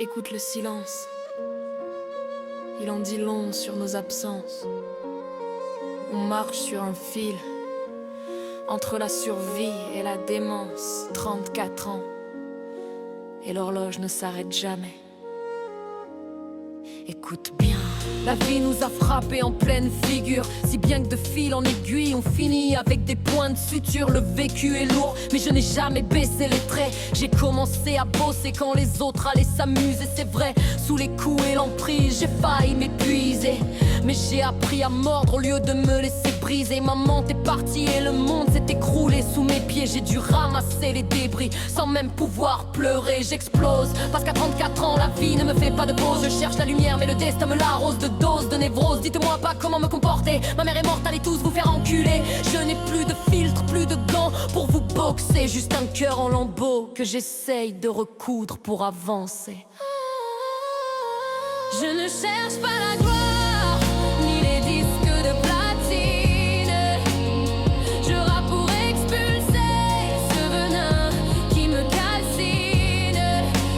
Écoute le silence, il en dit long sur nos absences. On marche sur un fil, entre la survie et la démence. 34 ans, et l'horloge ne s'arrête jamais. Écoute bien. La vie nous a frappés en pleine figure, si bien que de fil en aiguille on finit avec des points de suture. Le vécu est lourd, mais je n'ai jamais baissé les traits. J'ai commencé à bosser quand les autres allaient s'amuser, c'est vrai. Sous les coups et l'emprise, j'ai failli m'épuiser, mais j'ai appris à mordre au lieu de me laisser briser. Maman t'es partie et le monde s'est écroulé sous mes pieds. J'ai dû ramasser les débris sans même pouvoir pleurer. J'explose parce qu'à 34 ans la vie ne me fait pas de pause. Je cherche la lumière mais le destin me l'arrose de doses de névrose. Dites-moi pas comment me comporter, ma mère est morte, allez tous vous faire enculer. Je n'ai plus de filtre, plus de gants pour vous boxer. Juste un cœur en lambeaux que j'essaye de recoudre pour avancer. Je ne cherche pas la gloire, ni les disques de platine. Je rappe pour expulser ce venin qui me calcine.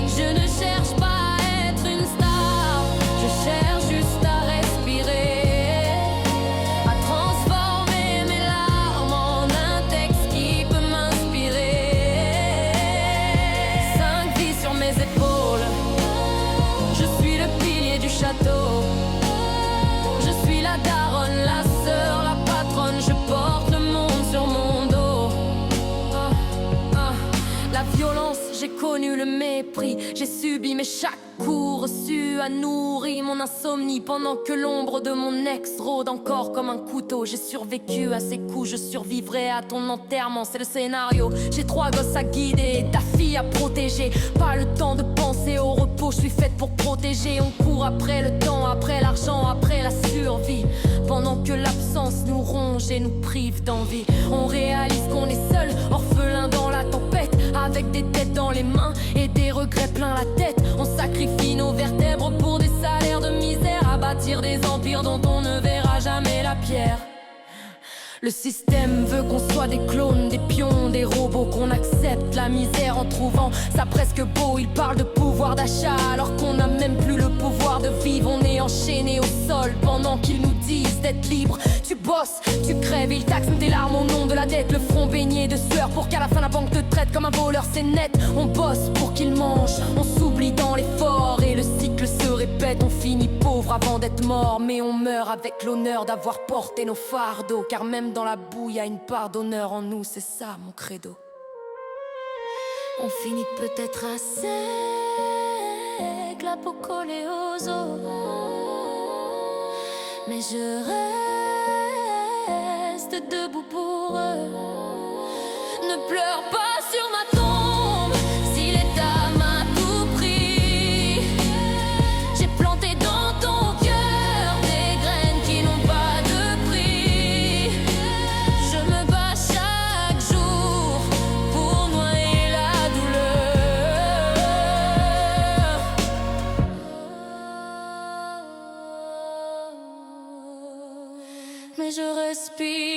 Je ne cherche pas à être une star, je cherche juste à respirer, à transformer mes larmes en un texte qui peut m'inspirer. 5 vies sur mes épaules, je suis le pilier du château. Je suis la daronne, la sœur, la patronne. Je porte le monde sur mon dos. La violence, j'ai connu le mépris. J'ai subi mais chaque coup reçu a nourri mon insomnie. Pendant que l'ombre de mon ex rôde encore comme un couteau. J'ai survécu à ces coups, je survivrai à ton enterrement. C'est le scénario, j'ai 3 gosses à guider, ta fille à protéger. Pas le temps de penser au repos, je suis faite pour protéger. On court après le temps, après l'argent, après la survie. Pendant que l'absence nous ronge et nous prive d'envie. On réalise qu'on est seul, orphelin dans la tempête, avec des têtes dans les mains et des regrets plein la tête. On sacrifie nos vertèbres pour des salaires de misère, à bâtir des empires dont on ne verra jamais la pierre. Le système veut qu'on soit des clones, des pions, des robots, qu'on accepte la misère en trouvant ça presque beau. Ils parlent de pouvoir d'achat alors qu'on n'a même plus le pouvoir de vivre. On est enchaîné au sol pendant qu'ils nous disent d'être libres. Tu bosses, tu crèves, ils taxent des larmes au nom de la dette. Le front baigné de sueur pour qu'à la fin la banque te traite comme un voleur, c'est net. On bosse pour qu'ils mangent, on s'oublie dans l'effort et le cycle se répète. On finit pauvre avant d'être mort, mais on meurt avec l'honneur d'avoir porté nos fardeaux. Car même dans la boue, y a une part d'honneur en nous, c'est ça mon credo. On finit peut-être à sec, la peau collée aux os, mais je reste debout pour eux. Ne pleure pas sur ma tombe, si l'état m'a tout pris. J'ai planté dans ton cœur des graines qui n'ont pas de prix. Je me bats chaque jour pour noyer la douleur, mais je respire.